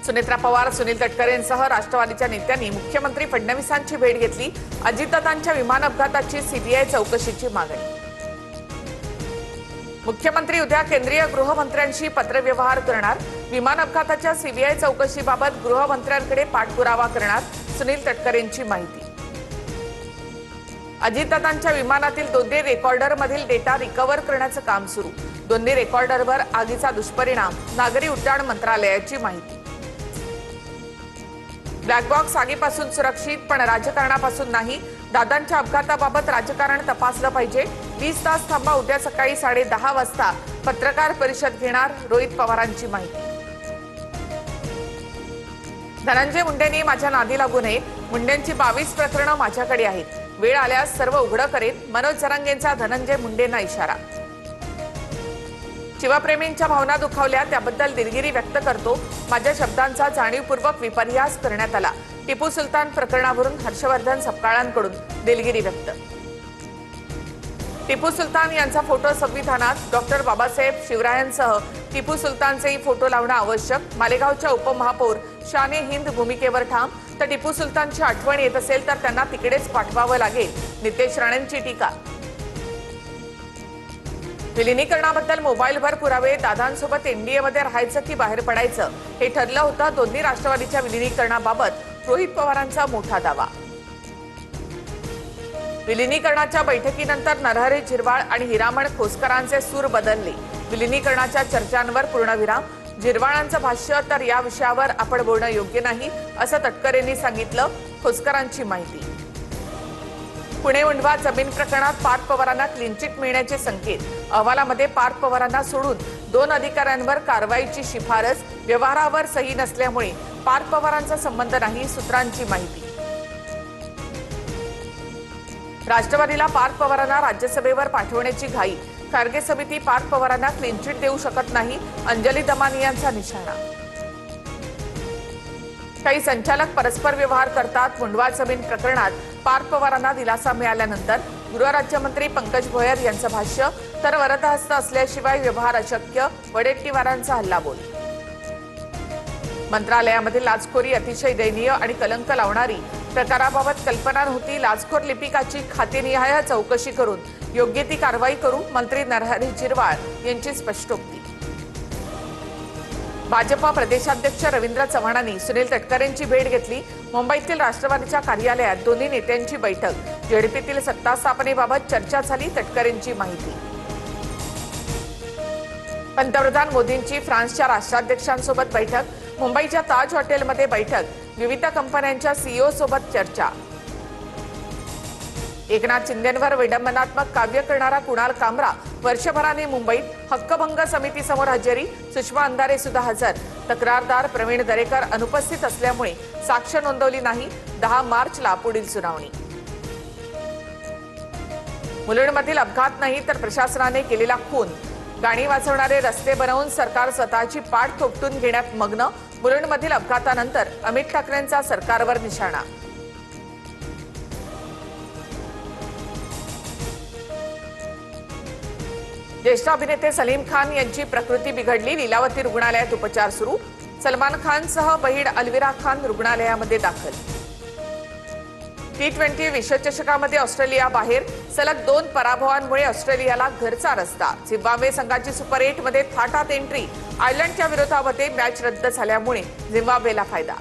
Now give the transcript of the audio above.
सुनेत्रा पवार, सुनील तटकरेंसह राष्ट्रवादीच्या नेत्यांनी मुख्यमंत्री फडणवीसांची भेट घेतली। अजितदादांच्या विमान अपघाताची सीबीआय चौकशीची मागणी। मुख्यमंत्री उद्या केंद्रीय गृहमंत्र्यांशी पत्रव्यवहार करणार। विमान अपघाताच्या सीबीआय चौकशीबाबत गृहमंत्र्यांकडे पाठपुरावा करणार, सुनील तटकरेंची माहिती। अजितदादांच्या विमानातील दोन्ही रेकॉर्डरमधील डेटा रिकव्हर करण्याचं काम सुरू। दोन्ही रेकॉर्डरवर आगीचा दुष्परिणाम, नागरी उड्डाण मंत्रालयाची माहिती। ब्लॅक बॉक्स आगीपासून सुरक्षित, पण राजकारणापासून नाही। दादांच्या अपघाताबाबत राजकारण तपासलं पाहिजे। 20 तास थांबा, उद्या सकाळी 10:30 वाजता पत्रकार परिषद घेणार, रोहित पवारांची माहिती। धनंजय मुंडेंनी माझ्या नादी लागू नये। मुंडेंची 22 प्रकरणं माझ्याकडे आहेत, वेळ आल्यास सर्व उघड करेन, मनोज जरांगेंचा धनंजय मुंडेंना इशारा। शिवप्रेमींच्या भावना दुखावल्या त्याबद्दल दिलगिरी व्यक्त करतो। माझ्या शब्दांचा जाणीवपूर्वक विपर्यास करण्यात आला। टिपू सुलतान प्रकरणावरून हर्षवर्धन सपकाळांकडून दिलगिरी व्यक्त। टिपू सुलतान यांचा फोटो संविधानात, डॉक्टर बाबासाहेब शिवरायांसह टिपू सुलतानचेही फोटो लावणं आवश्यक। मालेगावच्या उपमहापौर शाने हिंद भूमिकेवर ठाम, तर टिपू सुलतानची आठवण येत असेल तर त्यांना तिकडेच पाठवावं लागेल, नितेश राणेंची टीका। विलिनीकरणाबद्दल मोबाईलवर पुरावे, दादांसोबत एनडीएमध्ये राहायचं की बाहेर पडायचं हे ठरलं होतं। दोन्ही राष्ट्रवादीच्या विलिनीकरणाबाबत रोहित पवारांचा मोठा दावा। विलिनीकरणाच्या बैठकीनंतर नरहरी झिरवाळ आणि हिरामण खोसकरांचे सूर बदलले। विलिनीकरणाच्या चर्चांवर पूर्णविराम। झिरवाळांचं भाष्य, तर या विषयावर आपण बोलणं योग्य नाही असं तटकरेंनी सांगितलं, खोसकरांची माहिती। पुणे उंडवा जमीन प्रकरणात पार्थ पवारांना क्लीन चिट मिळण्याचे संकेत। अहवालामध्ये पार्थ पवारांना सोडून 2 अधिकाऱ्यांवर कारवाईची शिफारस। व्यवहारावर सही नसल्यामुळे पार्थ पवारांचा संबंध नाही, सूत्रांची माहिती। राष्ट्रवादीला पार्थ पवारांना राज्यसभेवर पाठवण्याची घाई। खारगे समिती पार्थ पवारांना क्लीन चिट देऊ शकत नाही, अंजली दमानी यांचा निशाणा। काही संचालक परस्पर व्यवहार करतात। मुंडवा जमीन प्रकरणात पार्थ पवारांना दिलासा मिळाल्यानंतर गृहराज्यमंत्री पंकज भोयर यांचं भाष्य, तर वरदहस्त असल्याशिवाय व्यवहार अशक्य, वडेट्टीवारांचा हल्लाबोल। मंत्रालयामधील लाचखोरी अतिशय दयनीय आणि कलंक लावणारी। प्रकाराबाबत कल्पना नव्हती। लाचखोर लिपिकाची खातेनिहाय चौकशी करून योग्य ती कारवाई करू, मंत्री नरहरी झिरवाळ यांची स्पष्टोक्ती। भाजपा प्रदेशाध्यक्ष रवींद्र चव्हाणांनी सुनील तटकरेंची भेट घेतली। मुंबईतील राष्ट्रवादीच्या कार्यालयात दोन्ही नेत्यांची बैठक। जेडपीतील सत्ता स्थापनेबाबत चर्चा झाली, तटकरेंची माहिती। पंतप्रधान मोदींची फ्रान्सच्या राष्ट्राध्यक्षांसोबत बैठक। मुंबईच्या ताज हॉटेलमध्ये बैठक। विविध कंपन्यांच्या सीईओ सोबत चर्चा। एकनाथ शिंदेंवर विडंबनात्मक काव्य करणारा कुणाल कामरा वर्षभराने मुंबईत। हक्कभंग समितीसमोर हजेरी। सुषमा अंधारे सुद्धा हजर। तक्रारदार प्रवीण दरेकर अनुपस्थित असल्यामुळे साक्ष नोंदवली नाही। 10 मार्चला पुढील सुनावणी। मुलुंडमधील अपघात नाही तर प्रशासनाने केलेला खून। गाणी वाजवणारे रस्ते बनवून सरकार स्वतःची पाठ थोपटून घेण्यात मग्न। मुलुंडमधील अपघातानंतर अमित ठाकरेंचा सरकारवर निशाणा। ज्येष्ठ अभिनेते सलीम खान यांची प्रकृती बिघडली। लीलावती रुग्णालयात उपचार सुरू। सलमान खानसह बहीण अलविरा खान रुग्णालयामध्ये दाखल। T20 विश्वचषकामध्ये ऑस्ट्रेलिया बाहेर। सलग 2 पराभवांमुळे ऑस्ट्रेलियाला घरचा रस्ता। झिम्बाब्वे संघाची सुपर 8 मध्ये थाटात एंट्री। आयर्लंडच्या विरोधामध्ये मॅच रद्द झाल्यामुळे झिम्बाब्वेला फायदा।